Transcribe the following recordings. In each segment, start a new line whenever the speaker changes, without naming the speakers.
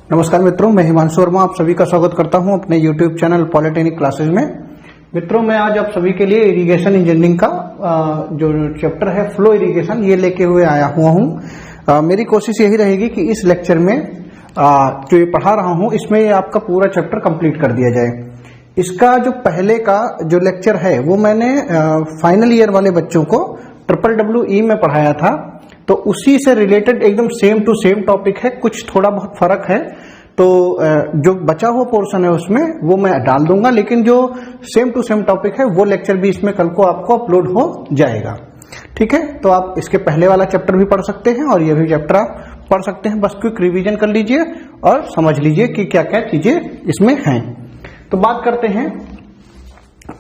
नमस्कार मित्रों, मैं हिमांशु वर्मा आप सभी का स्वागत करता हूं अपने YouTube चैनल पॉलिटेक्निक क्लासेज में। मित्रों, मैं आज आप सभी के लिए इरिगेशन इंजीनियरिंग का जो चैप्टर है फ्लो इरिगेशन ये लेके हुए आया हुआ हूं। मेरी कोशिश यही रहेगी कि इस लेक्चर में जो ये पढ़ा रहा हूं इसमें ये आपका पूरा चैप्टर कंप्लीट कर दिया जाए। इसका जो पहले का जो लेक्चर है वो मैंने फाइनल ईयर वाले बच्चों को EEE में पढ़ाया था, तो उसी से रिलेटेड एकदम सेम टू सेम टॉपिक है, कुछ थोड़ा बहुत फर्क है। तो जो बचा हुआ पोर्शन है उसमें वो मैं डाल दूंगा, लेकिन जो सेम टू सेम टॉपिक है वो लेक्चर भी इसमें कल को आपको अपलोड हो जाएगा। ठीक है, तो आप इसके पहले वाला चैप्टर भी पढ़ सकते हैं और ये भी चैप्टर आप पढ़ सकते हैं। बस क्विक रिवीजन कर लीजिए और समझ लीजिए कि क्या क्या चीजें इसमें हैं। तो बात करते हैं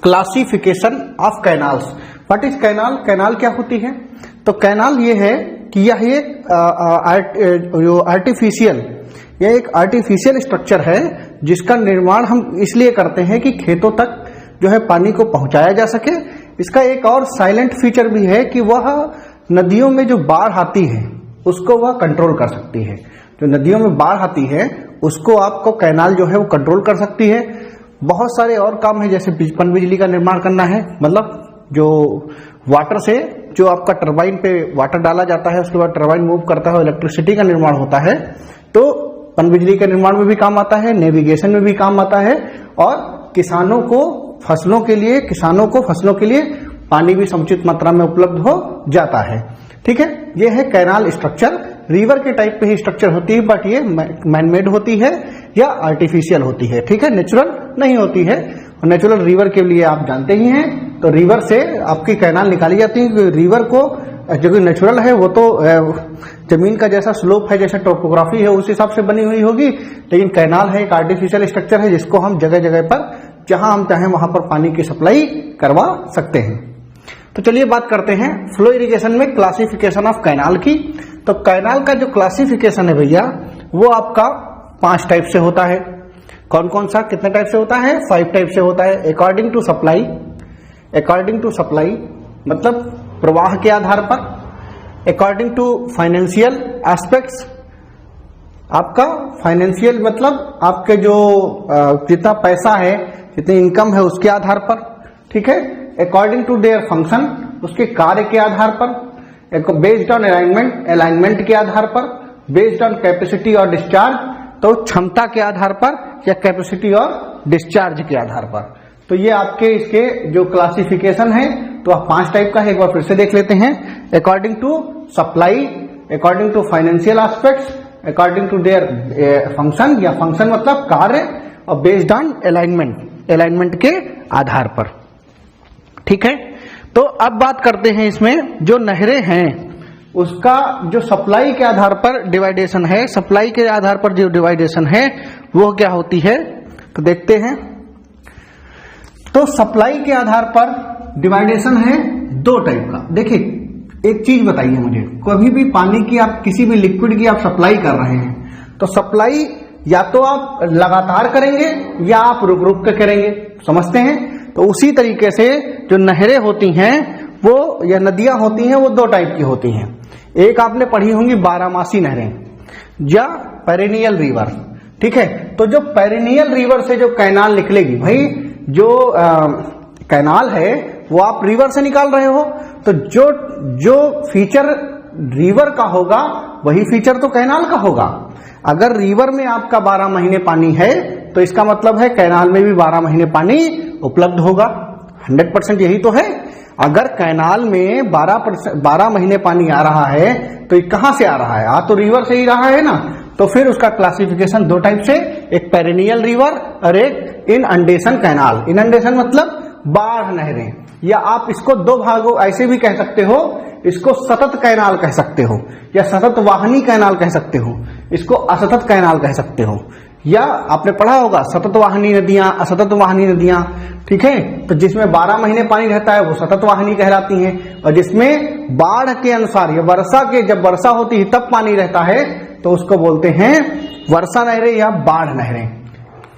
classification of canals. What is canal? Canal क्या होती है? तो कैनाल ये है कि यह एक आर्टिफिशियल स्ट्रक्चर है जिसका निर्माण हम इसलिए करते हैं कि खेतों तक जो है पानी को पहुंचाया जा सके। इसका एक और साइलेंट फीचर भी है कि वह नदियों में जो बाढ़ आती है उसको वह कंट्रोल कर सकती है। जो नदियों में बाढ़ आती है उसको आपको कैनाल जो है वो कंट्रोल कर सकती है। बहुत सारे और काम है, जैसे पनबिजली का निर्माण करना है, मतलब जो वाटर से जो आपका टरबाइन पे वाटर डाला जाता है उसके बाद टरबाइन मूव करता है, इलेक्ट्रिसिटी का निर्माण होता है। तो पनबिजली के निर्माण में भी काम आता है, नेविगेशन में भी काम आता है, और किसानों को फसलों के लिए पानी भी समुचित मात्रा में उपलब्ध हो जाता है। ठीक है, ये है कैनाल स्ट्रक्चर। रिवर के टाइप पे ही स्ट्रक्चर होती है, बट ये मैनमेड होती है या आर्टिफिशियल होती है। ठीक है, नेचुरल नहीं होती है। नेचुरल रिवर के लिए आप जानते ही हैं, तो रिवर से आपकी कैनाल निकाली जाती है। रिवर को जो नेचुरल है वो तो जमीन का जैसा स्लोप है, जैसा टोपोग्राफी है उस हिसाब से बनी हुई होगी, लेकिन कैनाल है एक आर्टिफिशियल स्ट्रक्चर है जिसको हम जगह जगह पर जहां हम चाहें वहां पर पानी की सप्लाई करवा सकते हैं। तो चलिए बात करते हैं फ्लो इरिगेशन में क्लासिफिकेशन ऑफ कैनाल की। तो कैनाल का जो क्लासिफिकेशन है भैया वो आपका 5 टाइप से होता है। कौन कौन सा, कितने टाइप से होता है? 5 टाइप से होता है। अकॉर्डिंग टू सप्लाई मतलब प्रवाह के आधार पर। अकॉर्डिंग टू फाइनेंशियल एस्पेक्ट्स, आपका फाइनेंशियल मतलब आपके जो जितना पैसा है, जितनी इनकम है उसके आधार पर। ठीक है, अकॉर्डिंग टू देयर फंक्शन, उसके कार्य के आधार पर। बेस्ड ऑन अलाइनमेंट के आधार पर। बेस्ड ऑन कैपेसिटी और डिस्चार्ज, तो क्षमता के आधार पर या कैपेसिटी और डिस्चार्ज के आधार पर। तो ये आपके इसके जो क्लासिफिकेशन है तो आप 5 टाइप का है, एक बार फिर से देख लेते हैं। According to supply, according to financial aspects, according to their function, या फंक्शन मतलब कार्य, और बेस्ड ऑन अलाइनमेंट के आधार पर। ठीक है, तो अब बात करते हैं इसमें जो नहरें हैं उसका जो सप्लाई के आधार पर डिवाइडेशन है। सप्लाई के आधार पर जो डिवाइडेशन है वो क्या होती है, तो देखते हैं। तो सप्लाई के आधार पर डिवाइडेशन है 2 टाइप का। देखिए, एक चीज बताइए मुझे, कभी भी पानी की आप किसी भी लिक्विड की आप सप्लाई कर रहे हैं तो सप्लाई या तो आप लगातार करेंगे या आप रुक रुक के करेंगे, समझते हैं? तो उसी तरीके से जो नहरें होती हैं वो या नदियां होती हैं वो 2 टाइप की होती हैं। एक आपने पढ़ी होंगी बारहमासी नहरें या पेरिनियल रिवर। ठीक है, तो जो पेरिनियल रिवर से जो कैनाल निकलेगी, भाई जो कैनाल है वो आप रिवर से निकाल रहे हो, तो जो फीचर रिवर का होगा वही फीचर तो कैनाल का होगा। अगर रिवर में आपका 12 महीने पानी है तो इसका मतलब है कैनाल में भी 12 महीने पानी उपलब्ध होगा। 100% यही तो है। अगर कैनाल में 12 महीने पानी आ रहा है तो ये कहां से आ रहा है? आ तो रिवर से ही रहा है ना। तो फिर उसका क्लासिफिकेशन 2 टाइप से, एक पेरिनियल रिवर और एक इनअंडेशन कैनाल। इनअंडेशन मतलब बाढ़ नहरें, या आप इसको 2 भागों ऐसे भी कह सकते हो, इसको सतत कैनाल कह सकते हो या सतत वाहिनी कैनाल कह सकते हो, इसको असतत कैनाल कह सकते हो, या आपने पढ़ा होगा सतत वाहिनी नदियां, असतत वाहिनी नदियां। ठीक है, तो जिसमें 12 महीने पानी रहता है वो सतत वाहिनी कहलाती हैं, और जिसमें बाढ़ के अनुसार या जब वर्षा होती है तब पानी रहता है तो उसको बोलते हैं वर्षा नहरें या बाढ़ नहरें।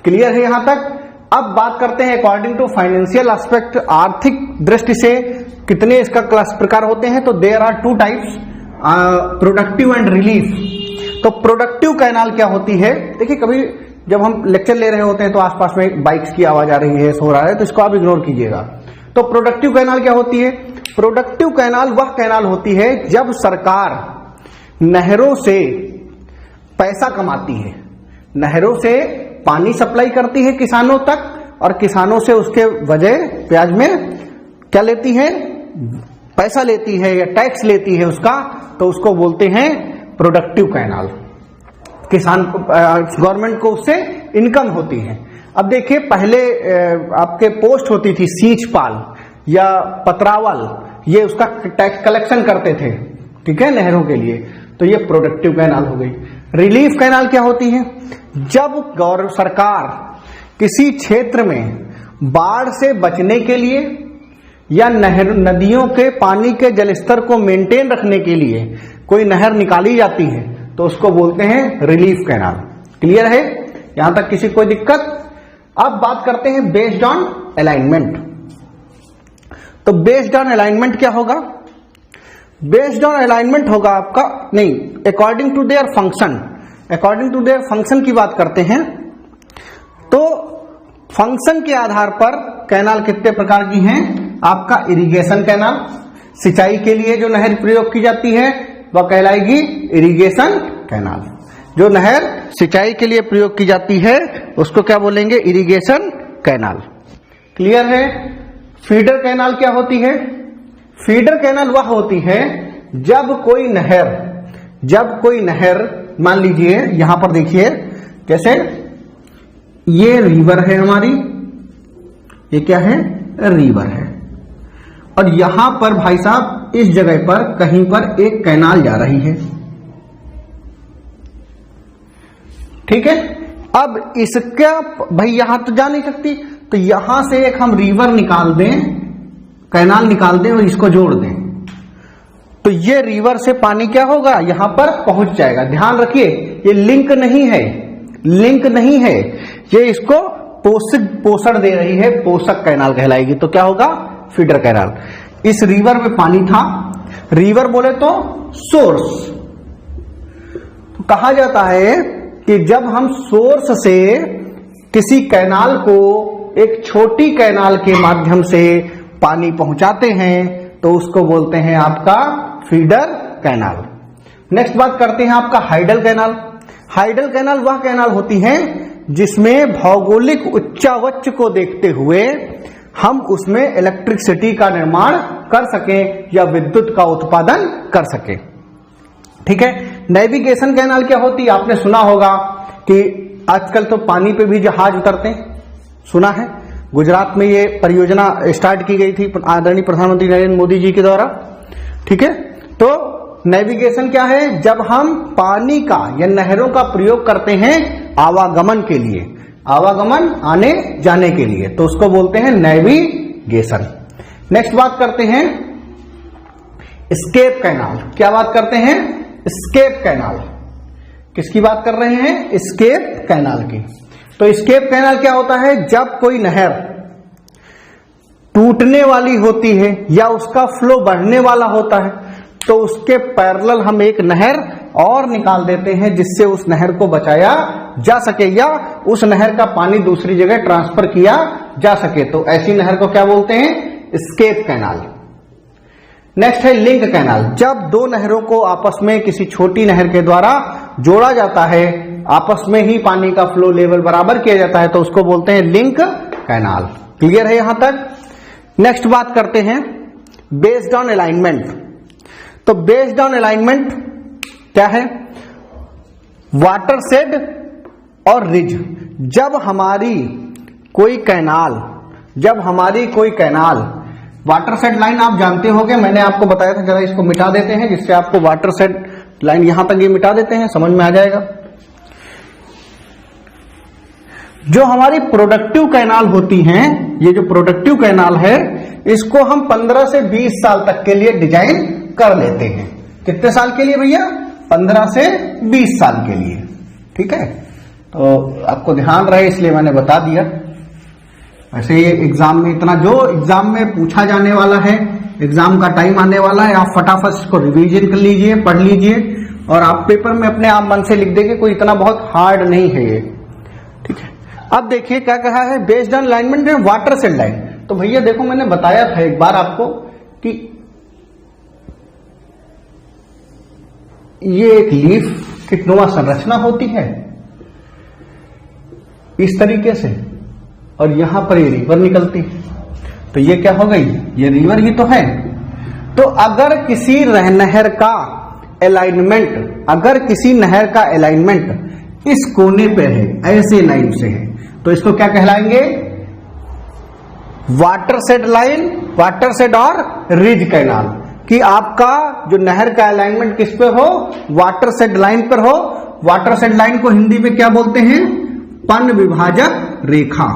क्लियर है यहां तक? अब बात करते हैं अकॉर्डिंग टू फाइनेंशियल एस्पेक्ट, आर्थिक दृष्टि से कितने इसका क्लास प्रकार होते हैं। तो there are 2 types, productive and relief. तो प्रोडक्टिव कैनाल क्या होती है? देखिए, कभी जब हम लेक्चर ले रहे होते हैं तो आसपास में बाइक्स की आवाज आ रही है, शोर आ रहा है, तो इसको आप इग्नोर कीजिएगा। तो प्रोडक्टिव कैनाल क्या होती है? प्रोडक्टिव कैनाल वह कैनाल होती है जब सरकार नहरों से पैसा कमाती है, नहरों से पानी सप्लाई करती है किसानों तक, और किसानों से उसके वजह ब्याज में क्या लेती है? पैसा लेती है या टैक्स लेती है उसका, तो उसको बोलते हैं प्रोडक्टिव कैनाल। किसान को, गवर्नमेंट को उससे इनकम होती है। अब देखिए, पहले आपके पोस्ट होती थी सींचपाल या पतरावल, ये उसका टैक्स कलेक्शन करते थे, ठीक है, नहरों के लिए, तो ये प्रोडक्टिव कैनाल हो गई। रिलीफ कैनाल क्या होती है? जब सरकार किसी क्षेत्र में बाढ़ से बचने के लिए या नदियों के पानी के जलस्तर को मेंटेन रखने के लिए कोई नहर निकाली जाती है, तो उसको बोलते हैं रिलीफ कैनाल। क्लियर है? यहां तक किसी कोई दिक्कत? अब बात करते हैं बेस्ड ऑन अलाइनमेंट। तो बेस्ड ऑन अलाइनमेंट क्या होगा? बेस्ड ऑन अलाइनमेंट होगा आपका, नहीं, according to their function. According to their function की बात करते हैं, तो फंक्शन के आधार पर कैनाल कितने प्रकार की हैं? आपका इरिगेशन कैनाल, सिंचाई के लिए जो नहर प्रयोग की जाती है वह कहलाएगी इरिगेशन कैनाल। जो नहर सिंचाई के लिए प्रयोग की जाती है उसको क्या बोलेंगे? Irrigation canal. क्लियर है? फीडर कैनाल क्या होती है? फीडर कैनाल वह होती है जब कोई नहर मान लीजिए, यहां पर देखिए, जैसे ये रिवर है हमारी, ये क्या है? रिवर है, और यहां पर भाई साहब इस जगह पर कहीं पर एक कैनाल जा रही है, ठीक है। अब इसका भाई यहां तो जा नहीं सकती, तो यहां से एक हम रिवर निकाल दें, कैनाल निकाल दें और इसको जोड़ दें, तो ये रिवर से पानी क्या होगा? यहां पर पहुंच जाएगा। ध्यान रखिए, ये लिंक नहीं है, लिंक नहीं है, ये इसको पोषण दे रही है, पोषक कैनाल कहलाएगी। तो क्या होगा? Feeder canal. इस रिवर में पानी था, रिवर बोले तो सोर्स। तो कहा जाता है कि जब हम सोर्स से किसी कैनाल को एक छोटी कैनाल के माध्यम से पानी पहुंचाते हैं तो उसको बोलते हैं आपका फीडर कैनाल। नेक्स्ट बात करते हैं आपका हाइडल कैनाल। हाइडल कैनाल वह कैनाल होती है जिसमें भौगोलिक उच्चावच को देखते हुए हम उसमें इलेक्ट्रिसिटी का निर्माण कर सकें या विद्युत का उत्पादन कर सकें, ठीक है। नेविगेशन कैनाल क्या होती है? आपने सुना होगा कि आजकल तो पानी पे भी जहाज उतरते हैं, सुना है। गुजरात में ये परियोजना स्टार्ट की गई थी आदरणीय प्रधानमंत्री नरेंद्र मोदी जी के द्वारा, ठीक है। तो नेविगेशन क्या है? जब हम पानी का या नहरों का प्रयोग करते हैं आवागमन के लिए, आवागमन आने जाने के लिए, तो उसको बोलते हैं नेविगेशन। नेक्स्ट बात करते हैं एस्केप कैनाल। क्या बात करते हैं? Escape canal. किसकी बात कर रहे हैं? एस्केप कैनाल की। तो एस्केप कैनाल क्या होता है? जब कोई नहर टूटने वाली होती है या उसका फ्लो बढ़ने वाला होता है तो उसके पैरेलल हम एक नहर और निकाल देते हैं जिससे उस नहर को बचाया जा सके या उस नहर का पानी दूसरी जगह ट्रांसफर किया जा सके। तो ऐसी नहर को क्या बोलते हैं? Escape canal. नेक्स्ट है लिंक कैनाल। जब दो नहरों को आपस में किसी छोटी नहर के द्वारा जोड़ा जाता है, आपस में ही पानी का फ्लो लेवल बराबर किया जाता है, तो उसको बोलते हैं लिंक कैनाल। क्लियर है यहां तक? नेक्स्ट बात करते हैं बेस्ड ऑन अलाइनमेंट। तो बेस्ड ऑन अलाइनमेंट क्या है? वाटर शेड और रिज। जब हमारी कोई कैनाल वाटर शेड लाइन आप जानते होंगे, मैंने आपको बताया था, जरा इसको मिटा देते हैं जिससे आपको वाटर शेड लाइन यहां तक ये मिटा देते हैं, समझ में आ जाएगा। जो हमारी प्रोडक्टिव कैनाल होती हैं, ये जो प्रोडक्टिव कैनाल है इसको हम 15 से 20 साल तक के लिए डिजाइन कर लेते हैं। कितने साल के लिए भैया? 15 से 20 साल के लिए, ठीक है। तो आपको ध्यान रहे इसलिए मैंने बता दिया। वैसे ये एग्जाम में इतना जो एग्जाम में पूछा जाने वाला है, एग्जाम का टाइम आने वाला है, आप फटाफट इसको रिवीजन कर लीजिए, पढ़ लीजिए और आप पेपर में अपने आप मन से लिख देंगे, कोई इतना बहुत हार्ड नहीं है ये, ठीक है। अब देखिए क्या कहा है, बेस्ड ऑन अलाइनमेंट में वाटर सेड लाइन। तो भैया देखो मैंने बताया था एक बार आपको कि ये एक लीफ किटनुमा संरचना होती है इस तरीके से, और यहां पर ये रिवर निकलती है। तो ये क्या हो गई, ये रिवर ही तो है। तो अगर किसी नहर का अलाइनमेंट, अगर किसी नहर का अलाइनमेंट इस कोने पे है, ऐसे लाइन से है, तो इसको क्या कहलाएंगे, watershed line, watershed और रिज कैनाल। कि आपका जो नहर का अलाइनमेंट किस पे हो, वाटर सेड लाइन पर हो। वाटर सेड लाइन को हिंदी में क्या बोलते हैं, पन विभाजक रेखा,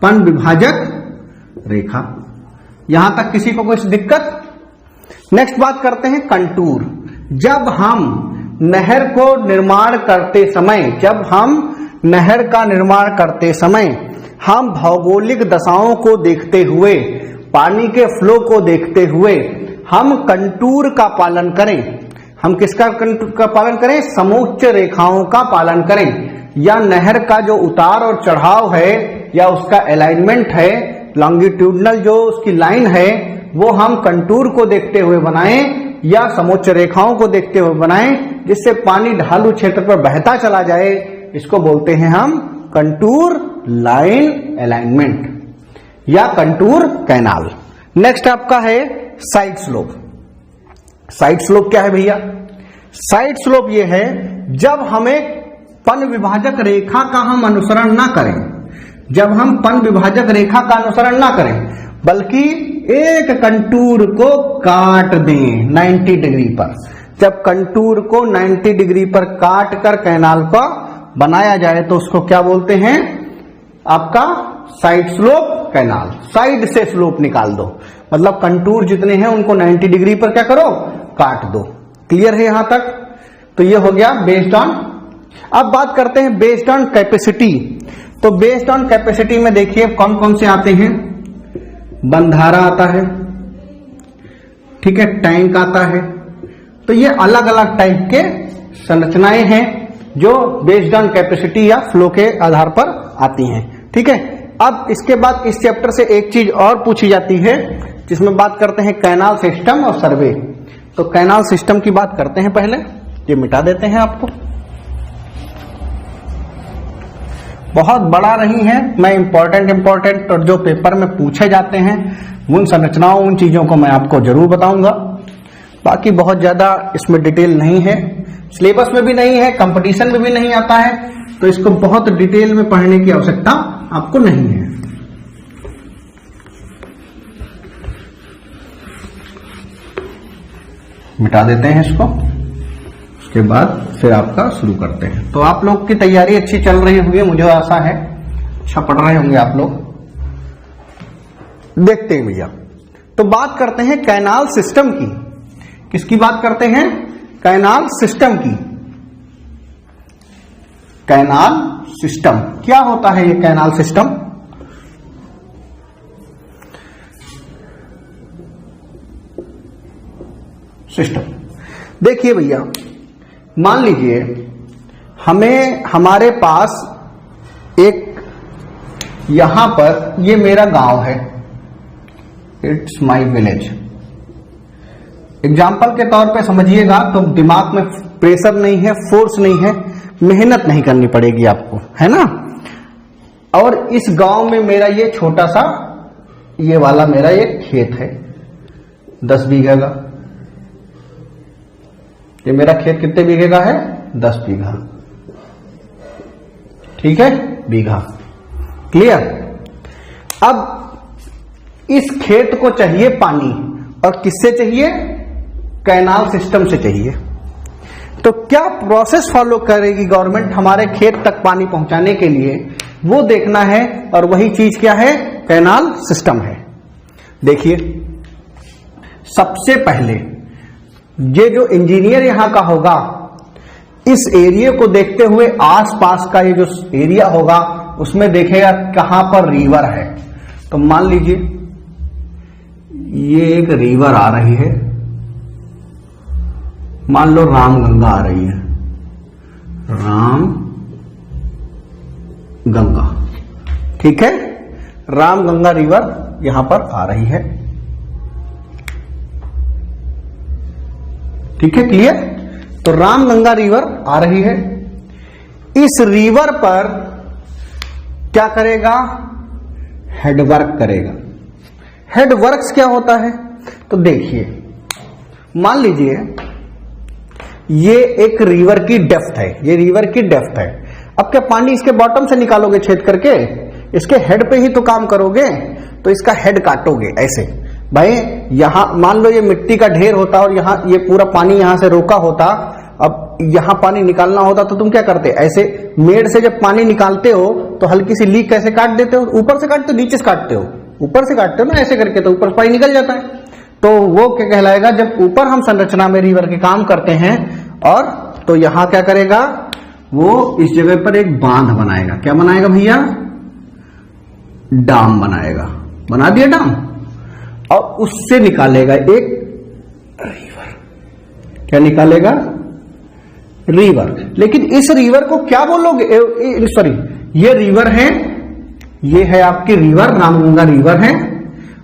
पन विभाजक रेखा। यहां तक किसी को कुछ दिक्कत? नेक्स्ट बात करते हैं कंटूर। जब हम नहर को निर्माण करते समय, जब हम नहर का निर्माण करते समय हम भौगोलिक दशाओं को देखते हुए, पानी के फ्लो को देखते हुए हम कंटूर का पालन करें। हम किसका कंटूर का पालन करें, समोच्च रेखाओं का पालन करें, या नहर का जो उतार और चढ़ाव है या उसका अलाइनमेंट है, लॉन्गिट्यूडनल जो उसकी लाइन है, वो हम कंटूर को देखते हुए बनाएं या समोच्च रेखाओं को देखते हुए बनाएं, जिससे पानी ढालू क्षेत्र पर बहता चला जाए। इसको बोलते हैं हम कंटूर लाइन अलाइनमेंट या कंटूर कैनाल। नेक्स्ट आपका है साइड स्लोप। साइड स्लोप क्या है भैया, साइड स्लोप ये है जब हमें पन विभाजक रेखा का हम अनुसरण ना करें, जब हम पन विभाजक रेखा का अनुसरण ना करें, बल्कि एक कंटूर को काट दें 90 डिग्री पर। जब कंटूर को 90 डिग्री पर काट कर कैनाल को बनाया जाए तो उसको क्या बोलते हैं, आपका साइड स्लोप कैनाल। साइड से स्लोप निकाल दो, मतलब कंटूर जितने हैं उनको 90 डिग्री पर क्या करो, काट दो। क्लियर है यहां तक? तो ये हो गया बेस्ड ऑन। अब बात करते हैं बेस्ड ऑन कैपेसिटी। तो बेस्ड ऑन कैपेसिटी में देखिए कौन कौन से आते हैं, बंधारा आता है, ठीक है, टैंक आता है। तो ये अलग अलग टाइप के संरचनाएं हैं जो बेस्ड ऑन कैपेसिटी या फ्लो के आधार पर आती हैं, ठीक है। अब इसके बाद इस चैप्टर से एक चीज और पूछी जाती है जिसमें बात करते हैं कैनाल सिस्टम और सर्वे। तो कैनाल सिस्टम की बात करते हैं पहले, ये मिटा देते हैं आपको, बहुत बड़ा नहीं है। मैं इंपॉर्टेंट और जो पेपर में पूछे जाते हैं उन संरचनाओं, उन चीजों को मैं आपको जरूर बताऊंगा। बाकी बहुत ज्यादा इसमें डिटेल नहीं है, सिलेबस में भी नहीं है, कंपटीशन में भी नहीं आता है, तो इसको बहुत डिटेल में पढ़ने की आवश्यकता आपको नहीं है। मिटा देते हैं इसको, उसके बाद फिर आपका शुरू करते हैं। तो आप लोग की तैयारी अच्छी चल रही होगी, मुझे आशा है अच्छा पढ़ रहे होंगे आप लोग। देखते हैं भैया, तो बात करते हैं कैनाल सिस्टम की। किसकी बात करते हैं, कैनाल सिस्टम की। कैनाल सिस्टम क्या होता है, ये कैनाल सिस्टम? सिस्टम देखिए भैया, मान लीजिए हमें, हमारे पास एक, यहां पर ये मेरा गांव है, इट्स माई विलेज। एग्जाम्पल के तौर पे समझिएगा, तो दिमाग में प्रेशर नहीं है, फोर्स नहीं है, मेहनत नहीं करनी पड़ेगी आपको, है ना। और इस गांव में मेरा ये छोटा सा, ये वाला मेरा एक खेत है 10 बीघा का। ये मेरा खेत कितने बीघे का है, 10 बीघा, ठीक है, बीघा। क्लियर? अब इस खेत को चाहिए पानी, और किससे चाहिए, कैनाल सिस्टम से चाहिए। तो क्या प्रोसेस फॉलो करेगी गवर्नमेंट हमारे खेत तक पानी पहुंचाने के लिए, वो देखना है, और वही चीज क्या है, कैनाल सिस्टम है। देखिए सबसे पहले ये जो इंजीनियर यहां का होगा, इस एरिया को देखते हुए आसपास का ये जो एरिया होगा उसमें देखेगा कहां पर रिवर है। तो मान लीजिए ये एक रिवर आ रही है, मान लो रामगंगा आ रही है, राम गंगा, ठीक है, रामगंगा रिवर यहां पर आ रही है, ठीक है, क्लियर। तो रामगंगा रिवर आ रही है, इस रिवर पर क्या करेगा, हेडवर्क करेगा। हेडवर्क्स क्या होता है, तो देखिए मान लीजिए ये एक रिवर की डेप्थ है, ये रिवर की डेप्थ है। अब क्या पानी इसके बॉटम से निकालोगे छेद करके, इसके हेड पे ही तो काम करोगे, तो इसका हेड काटोगे ऐसे। भाई यहां मान लो ये मिट्टी का ढेर होता और यहां ये पूरा पानी यहां से रोका होता, अब यहां पानी निकालना होता तो तुम क्या करते, ऐसे मेड़ से जब पानी निकालते हो तो हल्की सी लीक कैसे काट देते हो, ऊपर से काटते हो नीचे से काटते हो, ऊपर से काटते हो ना ऐसे करके, तो ऊपर से पानी निकल जाता है। तो वो क्या कहलाएगा, जब ऊपर हम संरचना में रिवर के काम करते हैं, और तो यहां क्या करेगा, वो इस जगह पर एक बांध बनाएगा। क्या बनाएगा भैया, डाम बनाएगा, बना दिया डाम, और उससे निकालेगा एक रिवर। क्या निकालेगा, रिवर। लेकिन इस रिवर को क्या बोलोगे, सॉरी ये रिवर है, ये है आपकी रिवर, रामगंगा रिवर है,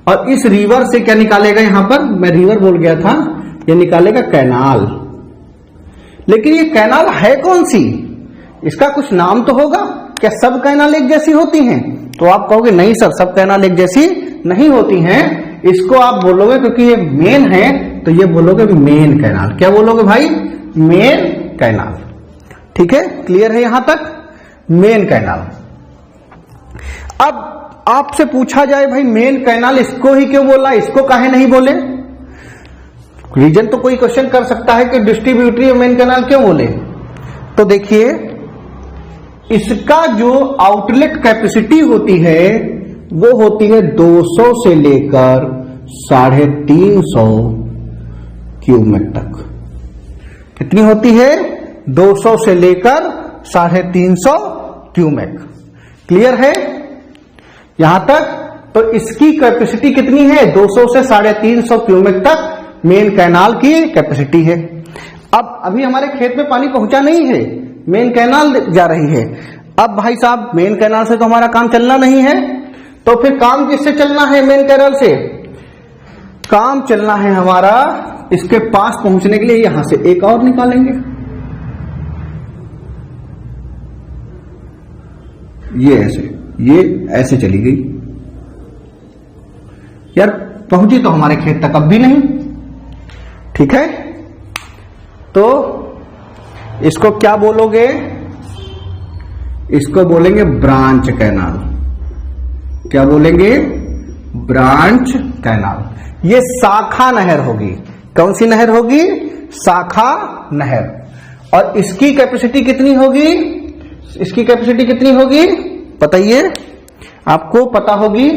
और इस रिवर से क्या निकालेगा, यहां पर मैं रिवर बोल गया था, ये निकालेगा कैनाल। लेकिन ये कैनाल है कौन सी, इसका कुछ नाम तो होगा। क्या सब कैनाल एक जैसी होती हैं, तो आप कहोगे नहीं सर सब कैनाल एक जैसी नहीं होती हैं, इसको आप बोलोगे क्योंकि ये मेन है तो ये बोलोगे मेन कैनाल। क्या बोलोगे भाई, मेन कैनाल, ठीक है, क्लियर है यहां तक, मेन कैनाल। अब आपसे पूछा जाए भाई मेन कैनाल इसको ही क्यों बोला, इसको काहे नहीं बोले, रीजन तो कोई क्वेश्चन कर सकता है कि डिस्ट्रीब्यूटरी मेन कैनाल क्यों बोले। तो देखिए इसका जो आउटलेट कैपेसिटी होती है वो होती है 200 से लेकर 350 क्यूमेक तक। कितनी होती है, 200 से लेकर 350 क्यूमेक। क्लियर है यहां तक। तो इसकी कैपेसिटी कितनी है, 200 से 350 क्यूमेक तक मेन कैनाल की कैपेसिटी है। अब अभी हमारे खेत में पानी पहुंचा नहीं है, मेन कैनाल जा रही है। अब भाई साहब मेन कैनाल से तो हमारा काम चलना नहीं है, तो फिर काम किससे चलना है, मेन कैनाल से काम चलना है हमारा इसके पास पहुंचने के लिए यहां से एक और निकालेंगे, ये ऐसे चली गई यार, पहुंची तो हमारे खेत तक अब भी नहीं, ठीक है। तो इसको क्या बोलोगे, इसको बोलेंगे ब्रांच कैनाल। क्या बोलेंगे, ब्रांच कैनाल। ये शाखा नहर होगी। कौन सी नहर होगी, शाखा नहर। और इसकी कैपेसिटी कितनी होगी, इसकी कैपेसिटी कितनी होगी बताइए, आपको पता होगी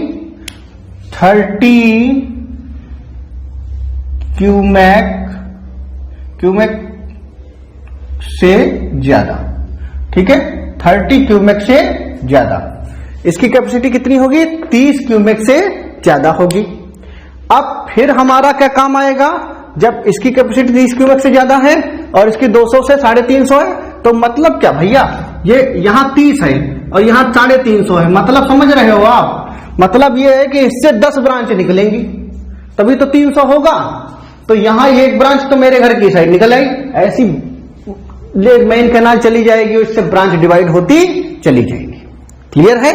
30 क्यूमेक से ज्यादा, ठीक है, 30 क्यूमेक से ज्यादा। इसकी कैपेसिटी कितनी होगी, 30 क्यूमेक से ज्यादा होगी। अब फिर हमारा क्या काम आएगा, जब इसकी कैपेसिटी 30 क्यूमेक से ज्यादा है और इसकी 200 से 350 है, तो मतलब क्या भैया, ये यहां 30 है और यहां 350 है, मतलब समझ रहे हो आप, मतलब ये है कि इससे 10 ब्रांच निकलेंगी तभी तो 300 होगा। तो यहां ये एक ब्रांच तो मेरे घर की साइड निकल आई, ऐसी मेन कैनाल चली जाएगी, उससे ब्रांच डिवाइड होती चली जाएगी। क्लियर है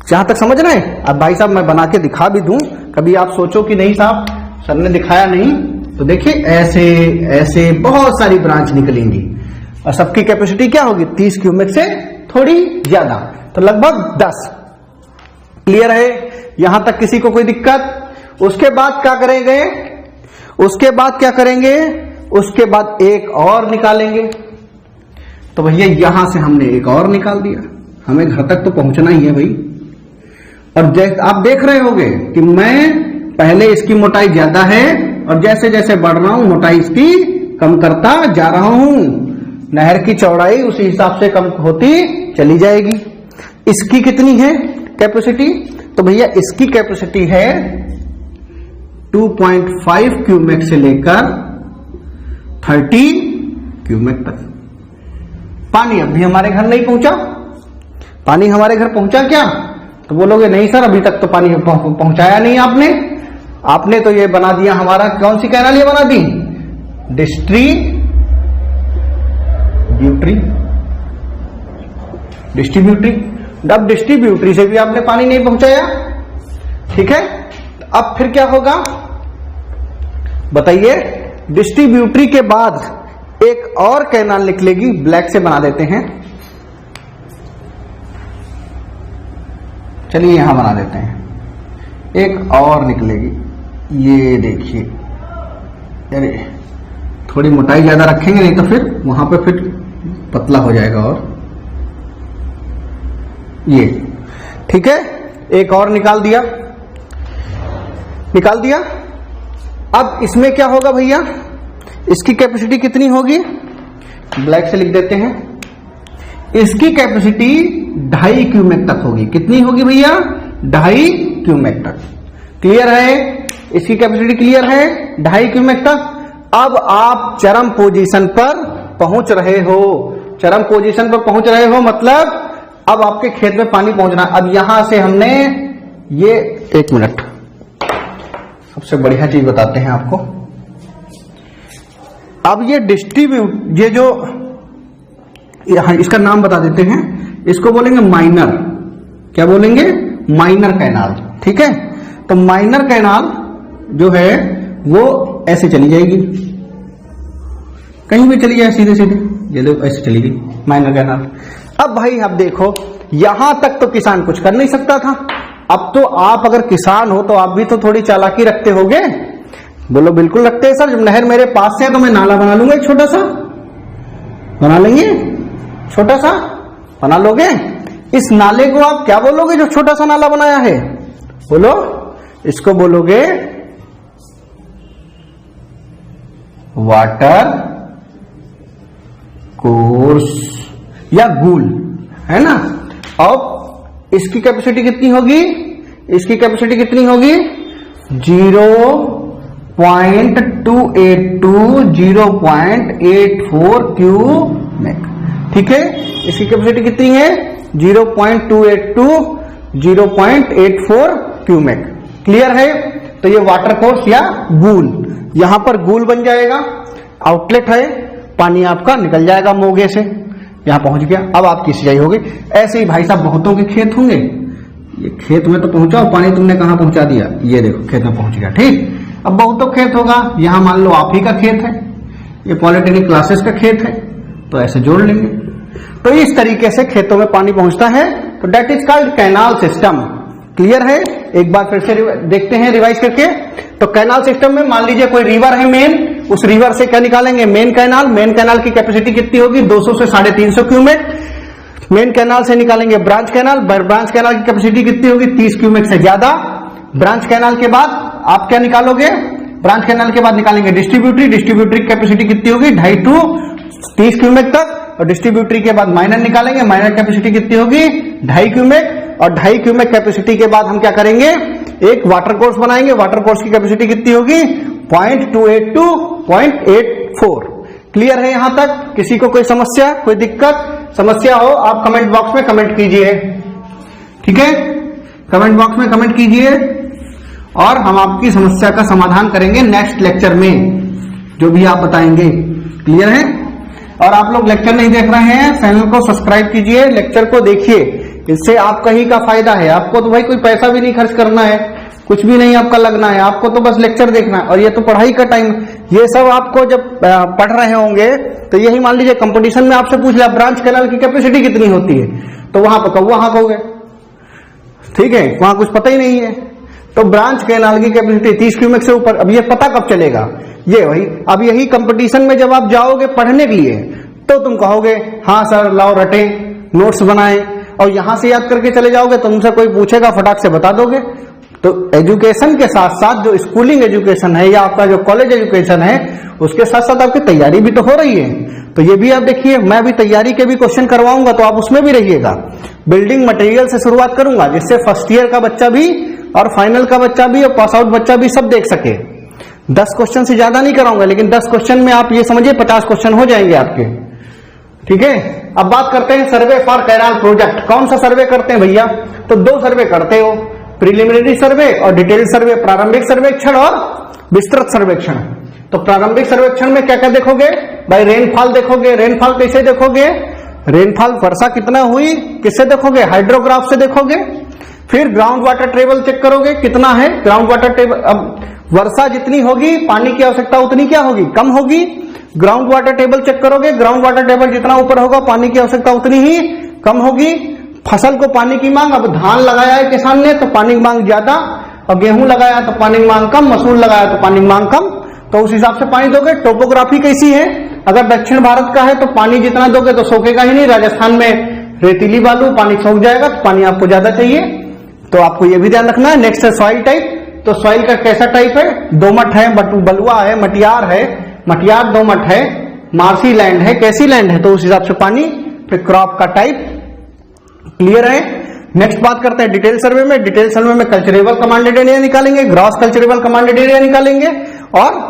जहां तक समझ रहे हैं। अब भाई साहब मैं बना के दिखा भी दूं, कभी आप सोचो कि नहीं साहब सर ने दिखाया नहीं, तो देखिए ऐसे ऐसे बहुत सारी ब्रांच निकलेंगी और सबकी कैपेसिटी क्या होगी, 30 क्यूमेक से थोड़ी ज्यादा, तो लगभग 10। क्लियर है यहां तक, किसी को कोई दिक्कत। उसके बाद क्या करेंगे, उसके बाद क्या करेंगे, उसके बाद एक और निकालेंगे। तो भैया यहां से हमने एक और निकाल दिया, हमें घर तक तो पहुंचना ही है भाई। और जैसे आप देख रहे होंगे कि मैं पहले इसकी मोटाई ज्यादा है और जैसे जैसे बढ़ रहा हूं मोटाई इसकी कम करता जा रहा हूं, नहर की चौड़ाई उसी हिसाब से कम होती चली जाएगी। इसकी कितनी है कैपेसिटी, तो भैया इसकी कैपेसिटी है 2.5 क्यूमेक से लेकर 30 क्यूमेक तक। पानी अब भी हमारे घर नहीं पहुंचा। पानी हमारे घर पहुंचा क्या? तो बोलोगे नहीं सर, अभी तक तो पानी पहुंचाया नहीं आपने। आपने तो ये बना दिया हमारा, कौन सी कैनाल ये बना दी? डिस्ट्रीब्यूटरी। अब डिस्ट्रीब्यूटरी से भी आपने पानी नहीं पहुंचाया, ठीक है। अब फिर क्या होगा बताइए? डिस्ट्रीब्यूटरी के बाद एक और कैनाल निकलेगी, ब्लैक से बना देते हैं। चलिए यहां बना देते हैं, एक और निकलेगी, ये देखिए। अरे थोड़ी मोटाई ज्यादा रखेंगे, नहीं तो फिर वहां पे फिर पतला हो जाएगा। और ये ठीक है, एक और निकाल दिया। अब इसमें क्या होगा भैया? इसकी कैपेसिटी कितनी होगी? ब्लैक से लिख देते हैं। इसकी कैपेसिटी 2.5 क्यूमेक तक होगी। कितनी होगी भैया? 2.5 क्यूमेक तक। क्लियर है? इसकी कैपेसिटी क्लियर है, 2.5 क्यूमेक तक। अब आप चरम पोजीशन पर पहुंच रहे हो। चरम पोजीशन पर पहुंच रहे हो मतलब अब आपके खेत में पानी पहुंचना। अब यहां से हमने ये, एक मिनट, सबसे बढ़िया चीज बताते हैं आपको। अब ये ये जो यहां इसका नाम बता देते हैं, इसको बोलेंगे माइनर। क्या बोलेंगे? माइनर कैनाल, ठीक है। तो माइनर कैनाल जो है वो ऐसे चली जाएगी, कहीं भी चली जाए, सीधे सीधे ये देखो ऐसे चली गई माइनर कैनाल। अब भाई अब देखो, यहां तक तो किसान कुछ कर नहीं सकता था। अब तो आप अगर किसान हो तो आप भी तो थोड़ी चालाकी रखते होगे। बोलो बिल्कुल रखते हैं सर। जब नहर मेरे पास से है तो मैं नाला बना लूंगा, एक छोटा सा बना लेंगे, छोटा सा बना लोगे। इस नाले को आप क्या बोलोगे जो छोटा सा नाला बनाया है? बोलो, इसको बोलोगे वाटर कोर्स या गूल, है ना। अब इसकी कैपेसिटी कितनी होगी? इसकी कैपेसिटी कितनी होगी? 0.282 क्यूमेक, ठीक है। इसकी कैपेसिटी कितनी है? 0.282 क्यूमेक। क्लियर है? तो ये वाटर कोर्स या गूल, यहां पर गूल बन जाएगा, आउटलेट है, पानी आपका निकल जाएगा मोगे से, यहां पहुंच गया। अब आपकी सिंचाई होगी। ऐसे ही भाई साहब बहुतों के खेत होंगे, ये खेत में तो पहुंचाओ पानी, तुमने कहां पहुंचा दिया? ये देखो खेत में पहुंच गया, ठीक। अब बहुतों खेत होगा, यहां मान लो आप ही का खेत है, ये पॉलिटेक्निक क्लासेस का खेत है, तो ऐसे जोड़ लेंगे। तो इस तरीके से खेतों में पानी पहुंचता है, तो that is called canal system. Clear है? एक बार फिर से देखते हैं रिवाइज करके। तो कैनाल सिस्टम में मान लीजिए कोई रिवर है मेन, उस रिवर से क्या निकालेंगे? Main canal. मेन कैनाल की कैपेसिटी कितनी होगी? 200 से 350 क्यूमेक। मेन कैनाल से निकालेंगे ब्रांच कैनाल। ब्रांच कैनाल की कैपेसिटी कितनी होगी? 30 क्यूमेक से ज्यादा। ब्रांच कैनाल के बाद आप क्या निकालोगे? ब्रांच कैनाल के बाद निकालेंगे डिस्ट्रीब्यूटरी। डिस्ट्रीब्यूटरी की कैपेसिटी कितनी होगी? 2.5 to 30 क्यूमेक तक। और डिस्ट्रीब्यूटरी के बाद माइनर निकालेंगे। माइनर कैपेसिटी कितनी होगी? 2.5 क्यूमेक। और 2.5 क्यूमेक कैपेसिटी के बाद हम क्या करेंगे? एक वाटर कोर्स बनाएंगे। वाटर कोर्स की कैपेसिटी कितनी होगी? 0.282 0.84। क्लियर है यहां तक? किसी को कोई समस्या, कोई दिक्कत, समस्या हो आप कमेंट बॉक्स में कमेंट कीजिए, ठीक है। कमेंट बॉक्स में कमेंट कीजिए और हम आपकी समस्या का समाधान करेंगे नेक्स्ट लेक्चर में, जो भी आप बताएंगे। क्लियर है? और आप लोग लेक्चर नहीं देख रहे हैं, चैनल को सब्सक्राइब कीजिए, लेक्चर को देखिए, इससे आपका ही का फायदा है। आपको तो भाई कोई पैसा भी नहीं खर्च करना है, कुछ भी नहीं आपका लगना है, आपको तो बस लेक्चर देखना है। और ये तो पढ़ाई का टाइम, ये सब आपको जब पढ़ रहे होंगे तो यही मान लीजिए कंपटीशन में आपसे पूछ लिया ब्रांच कैनाल की कैपेसिटी कितनी होती है, तो वहां पर कौवा हाँ कहोगे, ठीक है, वहां कुछ पता ही नहीं है। तो ब्रांच कैनाल की कैपेसिटी 30 क्यूमेक से ऊपर। अब ये पता कब चलेगा? ये वही अब यही कंपटीशन में जब आप जाओगे पढ़ने के लिए तो तुम कहोगे हाँ सर लाओ रटे, नोट्स बनाए, और यहां से याद करके चले जाओगे तो तुमसे कोई पूछेगा फटाक से बता दोगे। तो एजुकेशन के साथ साथ जो स्कूलिंग एजुकेशन है या आपका जो कॉलेज एजुकेशन है उसके साथ साथ आपकी तैयारी भी तो हो रही है। तो ये भी आप देखिए, मैं भी तैयारी के भी क्वेश्चन करवाऊंगा तो आप उसमें भी रहिएगा। बिल्डिंग मटेरियल से शुरुआत करूंगा जिससे फर्स्ट ईयर का बच्चा भी और फाइनल का बच्चा भी और पास आउट बच्चा भी सब देख सके। 10 क्वेश्चन से ज्यादा नहीं कराऊंगा, लेकिन 10 क्वेश्चन में आप ये समझिए 50 क्वेश्चन हो जाएंगे आपके। ठीक है, अब बात करते हैं सर्वे फॉर कैनाल प्रोजेक्ट। कौन सा सर्वे करते हैं भैया? तो 2 सर्वे करते हो, प्रिलिमिनरी सर्वे और डिटेल सर्वे। प्रारंभिक सर्वेक्षण और विस्तृत सर्वेक्षण। तो प्रारंभिक सर्वेक्षण में क्या क्या देखोगे भाई? रेनफॉल देखोगे। रेनफॉल कैसे देखोगे? रेनफॉल वर्षा कितना हुई किससे देखोगे? हाइड्रोग्राफ से देखोगे। फिर ग्राउंड वाटर टेबल चेक करोगे कितना है ग्राउंड वाटर टेबल। अब वर्षा जितनी होगी पानी की आवश्यकता उतनी क्या होगी? कम होगी। ग्राउंड वाटर टेबल चेक करोगे, ग्राउंड वाटर टेबल जितना ऊपर होगा पानी की आवश्यकता उतनी ही कम होगी। फसल को पानी की मांग, अब धान लगाया है किसान ने तो पानी की मांग ज्यादा, और गेहूं लगाया तो पानी की मांग कम, मसूर लगाया तो पानी की मांग कम, तो उस हिसाब से पानी दोगे। टोपोग्राफी कैसी है? अगर दक्षिण भारत का है तो पानी जितना दोगे तो सोखेगा ही नहीं। राजस्थान में रेतीली बालू, पानी सूख जाएगा तो पानी आपको ज्यादा चाहिए, तो आपको यह भी ध्यान रखना है। नेक्स्ट है सॉइल टाइप। तो सॉइल का कैसा टाइप है? दोमट है, बलुआ है, मटियार है, मटियार दोमट है, मार्सी लैंड है, कैसी लैंड है, तो उस हिसाब से पानी। फिर क्रॉप का टाइप क्लियर है। नेक्स्ट बात करते हैं डिटेल सर्वे में। डिटेल सर्वे में कल्चरेबल कमांडेड एरिया निकालेंगे, ग्रॉस कल्चरेबल कमांडेड एरिया निकालेंगे और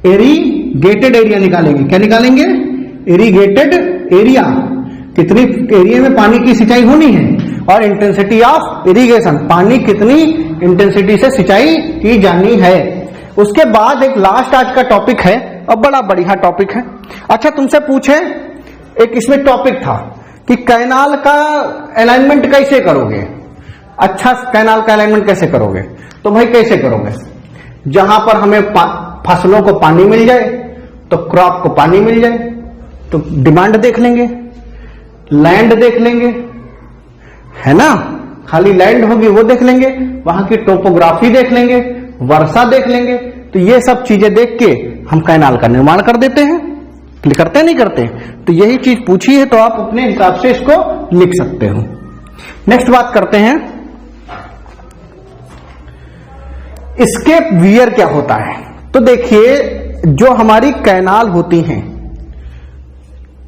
इरिगेटेड एरिया निकालेंगे। क्या निकालेंगे? इरिगेटेड एरिया, कितनी एरिया में पानी की सिंचाई होनी है, और इंटेंसिटी ऑफ इरिगेशन, पानी कितनी इंटेंसिटी से सिंचाई की जानी है। उसके बाद एक लास्ट आज का टॉपिक है, और बड़ा बढ़िया टॉपिक है। अच्छा तुमसे पूछे, एक इसमें टॉपिक था कि कैनाल का अलाइनमेंट कैसे करोगे? अच्छा कैनाल का अलाइनमेंट कैसे करोगे? तो भाई कैसे करोगे? जहां पर हमें फसलों को पानी मिल जाए तो क्रॉप को पानी मिल जाए, तो डिमांड देख लेंगे, लैंड देख लेंगे, है ना, खाली लैंड होगी वो देख लेंगे, वहां की टोपोग्राफी देख लेंगे, वर्षा देख लेंगे। तो ये सब चीजें देख के हम कैनाल का निर्माण कर देते हैं। करते नहीं करते? तो यही चीज पूछी है तो आप अपने हिसाब से इसको लिख सकते हो। नेक्स्ट बात करते हैं एस्केप वियर क्या होता है। तो देखिए जो हमारी कैनाल होती हैं,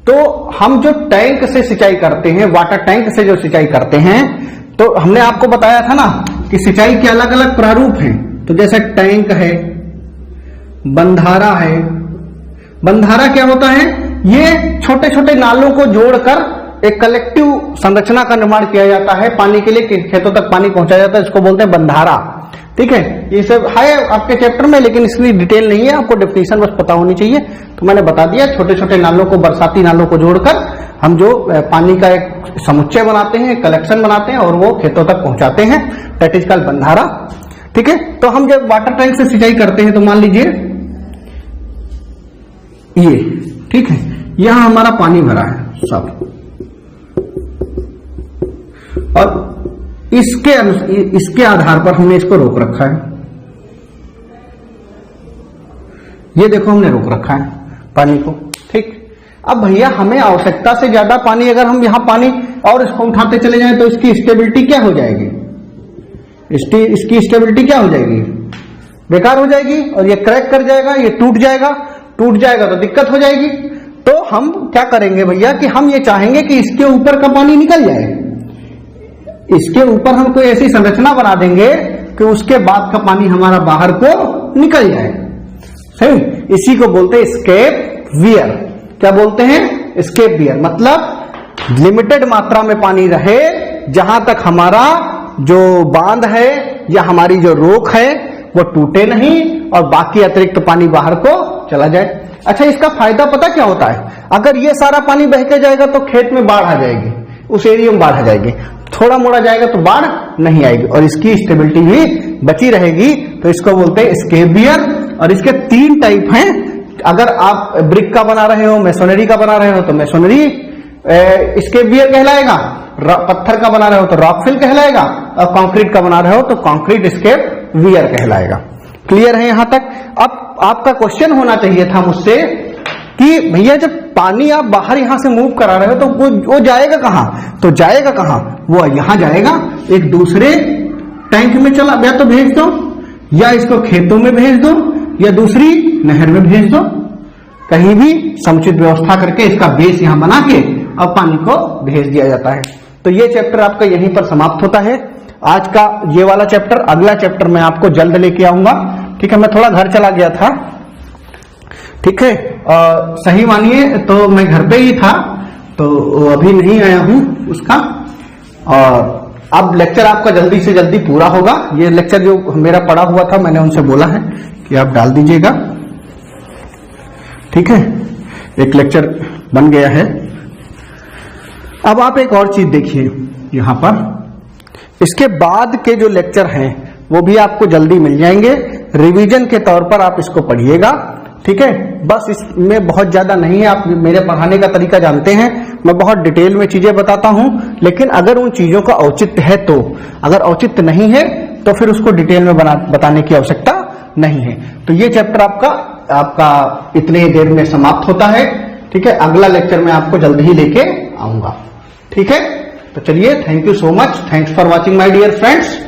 तो हम जो टैंक से सिंचाई करते हैं, वाटर टैंक से जो सिंचाई करते हैं, तो हमने आपको बताया था ना कि सिंचाई के अलग अलग प्रारूप हैं। तो जैसे टैंक है, बंधारा है। बंधारा क्या होता है? ये छोटे छोटे नालों को जोड़कर एक कलेक्टिव संरचना का निर्माण किया जाता है, पानी के लिए खेतों तक पानी पहुंचाया जाता है, इसको बोलते हैं बंधारा। ठीक है, ये सब है आपके चैप्टर में, लेकिन इसकी डिटेल नहीं है, आपको डेफिनेशन बस पता होनी चाहिए। तो मैंने बता दिया, छोटे छोटे नालों को, बरसाती नालों को जोड़कर हम जो पानी का एक समुच्चय बनाते हैं, कलेक्शन बनाते हैं और वो खेतों तक पहुंचाते हैं, दैट इज कॉल्ड बंधारा। ठीक है, तो हम जब वाटर टैंक से सिंचाई करते हैं तो मान लीजिए ये, ठीक है, यहां हमारा पानी भरा है सब, और इसके आधार पर हमने इसको रोक रखा है। ये देखो हमने रोक रखा है पानी को। ठीक, अब भैया हमें आवश्यकता से ज्यादा पानी, अगर हम यहां पानी और इसको उठाते चले जाएं तो इसकी स्टेबिलिटी क्या हो जाएगी? इसकी स्टेबिलिटी क्या हो जाएगी? बेकार हो जाएगी, और ये क्रैक कर जाएगा, ये टूट जाएगा। टूट जाएगा तो दिक्कत हो जाएगी। तो हम क्या करेंगे भैया कि हम ये चाहेंगे कि इसके ऊपर का पानी निकल जाए, इसके ऊपर हम कोई ऐसी संरचना बना देंगे कि उसके बाद का पानी हमारा बाहर को निकल जाए। सही, इसी को बोलते हैं एस्केप वियर। क्या बोलते हैं? एस्केप वियर, मतलब लिमिटेड मात्रा में पानी रहे, जहां तक हमारा जो बांध है या हमारी जो रोक है वो टूटे नहीं और बाकी अतिरिक्त पानी बाहर को चला जाए। अच्छा, इसका फायदा पता क्या होता है? अगर ये सारा पानी बह के जाएगा तो खेत में बाढ़ आ जाएगी, उस एरिया में बाढ़ आ जाएगी। थोड़ा मोड़ा जाएगा तो बाढ़ नहीं आएगी और इसकी स्टेबिलिटी भी बची रहेगी। तो इसको बोलते हैं एस्केप वियर। और इसके 3 टाइप हैं। अगर आप ब्रिक का बना रहे हो, मेसोनरी का बना रहे हो तो मेसोनरी एस्केप वियर कहलाएगा, पत्थर का बना रहे हो तो रॉकफिल कहलाएगा, और कंक्रीट का बना रहे हो तो कंक्रीट एस्केप वियर कहलाएगा। क्लियर है यहां तक? अब आपका क्वेश्चन होना चाहिए था मुझसे कि भैया जब पानी आप बाहर यहां से मूव करा रहे हो तो वो जाएगा कहां? तो जाएगा कहां? वो यहां जाएगा, एक दूसरे टैंक में चला, या तो भेज दो, या इसको खेतों में भेज दो, या दूसरी नहर में भेज दो। कहीं भी समुचित व्यवस्था करके इसका बेस यहां बना के अब पानी को भेज दिया जाता है। तो ये चैप्टर आपका यहीं पर समाप्त होता है। आज का ये वाला चैप्टर, अगला चैप्टर मैं आपको जल्द लेके आऊंगा। ठीक है, मैं थोड़ा घर चला गया था, ठीक है, सही मानिए तो मैं घर पे ही था, तो अभी नहीं आया हूं उसका। और अब लेक्चर आपका जल्दी से जल्दी पूरा होगा। ये लेक्चर जो मेरा पड़ा हुआ था, मैंने उनसे बोला है कि आप डाल दीजिएगा, ठीक है, एक लेक्चर बन गया है। अब आप एक और चीज देखिए यहां पर, इसके बाद के जो लेक्चर हैं वो भी आपको जल्दी मिल जाएंगे, रिवीजन के तौर पर आप इसको पढ़िएगा, ठीक है। बस इसमें बहुत ज्यादा नहीं है, आप मेरे पढ़ाने का तरीका जानते हैं, मैं बहुत डिटेल में चीजें बताता हूं, लेकिन अगर उन चीजों का औचित्य है तो, अगर औचित्य नहीं है तो फिर उसको डिटेल में बताने की आवश्यकता नहीं है। तो ये चैप्टर आपका इतने देर में समाप्त होता है, ठीक है। अगला लेक्चर मैं आपको जल्द ही लेके आऊंगा, ठीक है। तो चलिए, thank you so much, thanks for watching my dear friends.